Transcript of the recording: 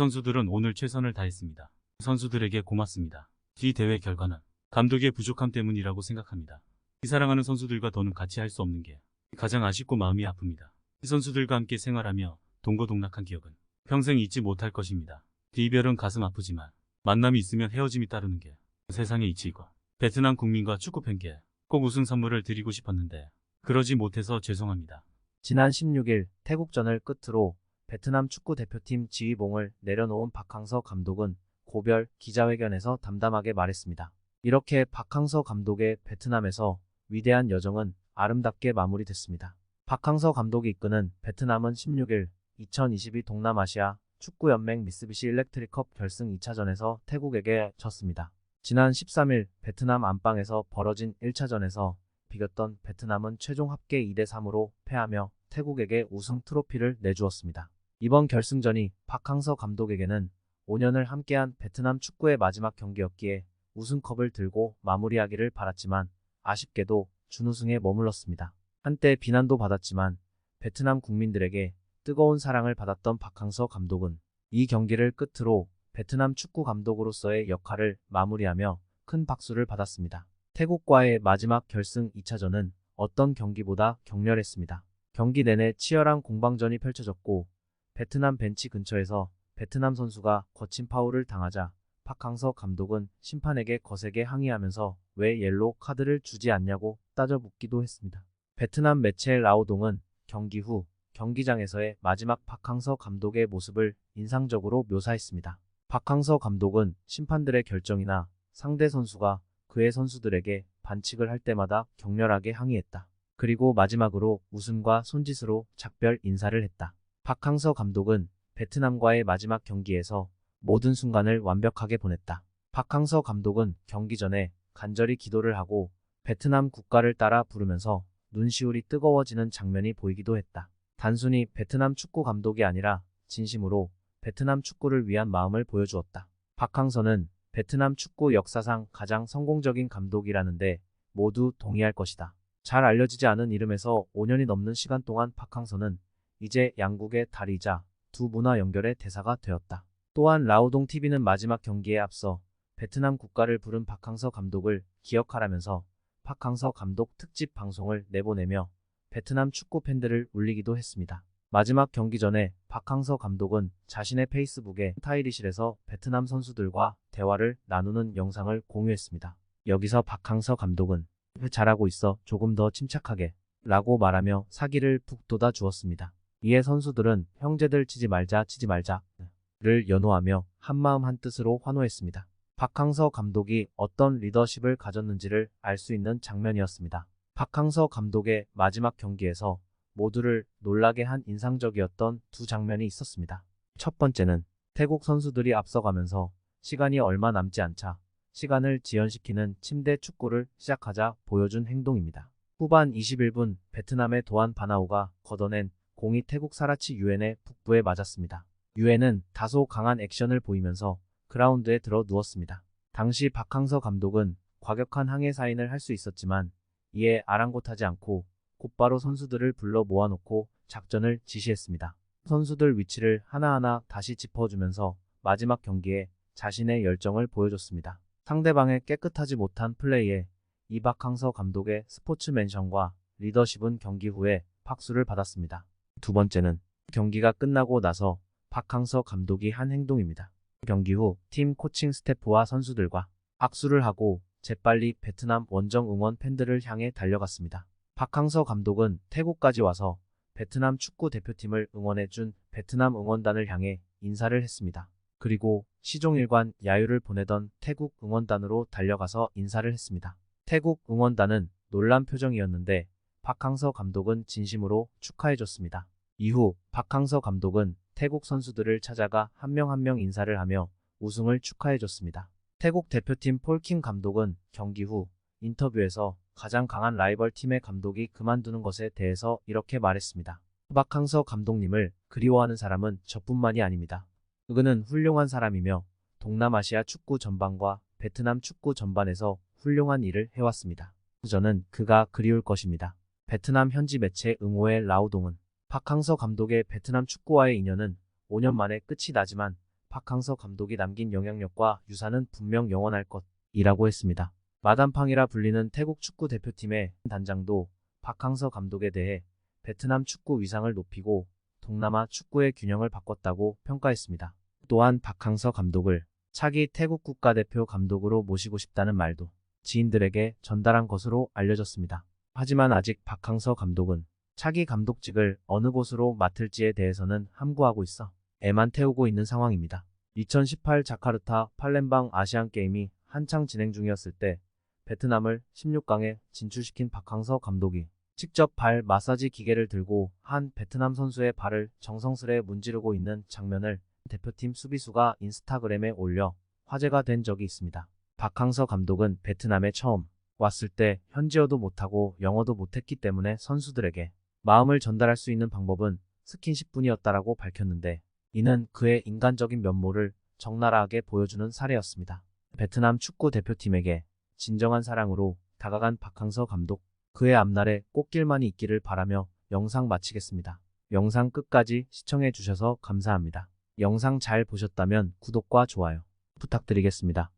선수들은 오늘 최선을 다했습니다. 선수들에게 고맙습니다. 이 대회 결과는 감독의 부족함 때문이라고 생각합니다. 사랑하는 선수들과 더는 같이 할 수 없는 게 가장 아쉽고 마음이 아픕니다. 선수들과 함께 생활하며 동고동락한 기억은 평생 잊지 못할 것입니다. 이별은 가슴 아프지만 만남이 있으면 헤어짐이 따르는 게 세상의 이치이고, 베트남 국민과 축구 팬께 꼭 우승 선물을 드리고 싶었는데 그러지 못해서 죄송합니다. 지난 16일 태국전을 끝으로 베트남 축구 대표팀 지휘봉을 내려놓은 박항서 감독은 고별 기자회견에서 담담하게 말했습니다. 이렇게 박항서 감독의 베트남에서 위대한 여정은 아름답게 마무리됐습니다. 박항서 감독이 이끄는 베트남은 16일 2022 동남아시아 축구연맹 미쓰비시 일렉트릭컵 결승 2차전에서 태국에게 졌습니다. 지난 13일 베트남 안방에서 벌어진 1차전에서 비겼던 베트남은 최종 합계 2대3으로 패하며 태국에게 우승 트로피를 내주었습니다. 이번 결승전이 박항서 감독에게는 5년을 함께한 베트남 축구의 마지막 경기였기에 우승컵을 들고 마무리하기를 바랐지만 아쉽게도 준우승에 머물렀습니다. 한때 비난도 받았지만 베트남 국민들에게 뜨거운 사랑을 받았던 박항서 감독은 이 경기를 끝으로 베트남 축구 감독으로서의 역할을 마무리하며 큰 박수를 받았습니다. 태국과의 마지막 결승 2차전은 어떤 경기보다 격렬했습니다. 경기 내내 치열한 공방전이 펼쳐졌고 베트남 벤치 근처에서 베트남 선수가 거친 파울을 당하자 박항서 감독은 심판에게 거세게 항의하면서 왜 옐로우 카드를 주지 않냐고 따져 묻기도 했습니다. 베트남 매체 라오동은 경기 후 경기장에서의 마지막 박항서 감독의 모습을 인상적으로 묘사했습니다. 박항서 감독은 심판들의 결정이나 상대 선수가 그의 선수들에게 반칙을 할 때마다 격렬하게 항의했다. 그리고 마지막으로 웃음과 손짓으로 작별 인사를 했다. 박항서 감독은 베트남과의 마지막 경기에서 모든 순간을 완벽하게 보냈다. 박항서 감독은 경기 전에 간절히 기도를 하고 베트남 국가를 따라 부르면서 눈시울이 뜨거워지는 장면이 보이기도 했다. 단순히 베트남 축구 감독이 아니라 진심으로 베트남 축구를 위한 마음을 보여주었다. 박항서는 베트남 축구 역사상 가장 성공적인 감독이라는데 모두 동의할 것이다. 잘 알려지지 않은 이름에서 5년이 넘는 시간 동안 박항서는 이제 양국의 다리이자 두 문화 연결의 대사가 되었다. 또한 라오동 TV는 마지막 경기에 앞서 베트남 국가를 부른 박항서 감독을 기억하라면서 박항서 감독 특집 방송을 내보내며 베트남 축구 팬들을 울리기도 했습니다. 마지막 경기 전에 박항서 감독은 자신의 페이스북에 타이리실에서 베트남 선수들과 대화를 나누는 영상을 공유했습니다. 여기서 박항서 감독은 잘하고 있어, 조금 더 침착하게 라고 말하며 사기를 푹 돋아 주었습니다. 이에 선수들은 형제들 치지 말자 를 연호하며 한마음 한뜻으로 환호했습니다. 박항서 감독이 어떤 리더십을 가졌는지를 알 수 있는 장면이었습니다. 박항서 감독의 마지막 경기에서 모두를 놀라게 한 인상적이었던 두 장면이 있었습니다. 첫 번째는 태국 선수들이 앞서가면서 시간이 얼마 남지 않자 시간을 지연시키는 침대 축구를 시작하자 보여준 행동입니다. 후반 21분 베트남의 도안 바나오가 걷어낸 공이 태국 사라치 유엔의 북부에 맞았습니다. 유엔은 다소 강한 액션을 보이면서 그라운드에 들어 누웠습니다. 당시 박항서 감독은 과격한 항해 사인을 할 수 있었지만 이에 아랑곳하지 않고 곧바로 선수들을 불러 모아놓고 작전을 지시했습니다. 선수들 위치를 하나하나 다시 짚어주면서 마지막 경기에 자신의 열정을 보여줬습니다. 상대방의 깨끗하지 못한 플레이에 이 박항서 감독의 스포츠맨션과 리더십은 경기 후에 박수를 받았습니다. 두 번째는 경기가 끝나고 나서 박항서 감독이 한 행동입니다. 경기 후 팀 코칭 스태프와 선수들과 악수를 하고 재빨리 베트남 원정 응원 팬들을 향해 달려갔습니다. 박항서 감독은 태국까지 와서 베트남 축구 대표팀을 응원해준 베트남 응원단을 향해 인사를 했습니다. 그리고 시종일관 야유를 보내던 태국 응원단으로 달려가서 인사를 했습니다. 태국 응원단은 놀란 표정이었는데 박항서 감독은 진심으로 축하해줬습니다. 이후 박항서 감독은 태국 선수들을 찾아가 한 명 한 명 인사를 하며 우승을 축하해줬습니다. 태국 대표팀 폴킴 감독은 경기 후 인터뷰에서 가장 강한 라이벌 팀의 감독이 그만두는 것에 대해서 이렇게 말했습니다. 박항서 감독님을 그리워하는 사람은 저뿐만이 아닙니다. 그는 훌륭한 사람이며 동남아시아 축구 전반과 베트남 축구 전반에서 훌륭한 일을 해왔습니다. 저는 그가 그리울 것입니다. 베트남 현지 매체 응호의 라오동은 박항서 감독의 베트남 축구와의 인연은 5년 만에 끝이 나지만 박항서 감독이 남긴 영향력과 유산은 분명 영원할 것이라고 했습니다. 마담팡이라 불리는 태국 축구 대표팀의 단장도 박항서 감독에 대해 베트남 축구 위상을 높이고 동남아 축구의 균형을 바꿨다고 평가했습니다. 또한 박항서 감독을 차기 태국 국가대표 감독으로 모시고 싶다는 말도 지인들에게 전달한 것으로 알려졌습니다. 하지만 아직 박항서 감독은 차기 감독직을 어느 곳으로 맡을지에 대해서는 함구하고 있어 애만 태우고 있는 상황입니다. 2018 자카르타 팔렘방 아시안게임이 한창 진행 중이었을 때 베트남을 16강에 진출시킨 박항서 감독이 직접 발 마사지 기계를 들고 한 베트남 선수의 발을 정성스레 문지르고 있는 장면을 대표팀 수비수가 인스타그램에 올려 화제가 된 적이 있습니다. 박항서 감독은 베트남에 처음 왔을 때 현지어도 못하고 영어도 못했기 때문에 선수들에게 마음을 전달할 수 있는 방법은 스킨십뿐이었다라고 밝혔는데 이는 그의 인간적인 면모를 적나라하게 보여주는 사례였습니다. 베트남 축구 대표팀에게 진정한 사랑으로 다가간 박항서 감독, 그의 앞날에 꽃길만이 있기를 바라며 영상 마치겠습니다. 영상 끝까지 시청해 주셔서 감사합니다. 영상 잘 보셨다면 구독과 좋아요 부탁드리겠습니다.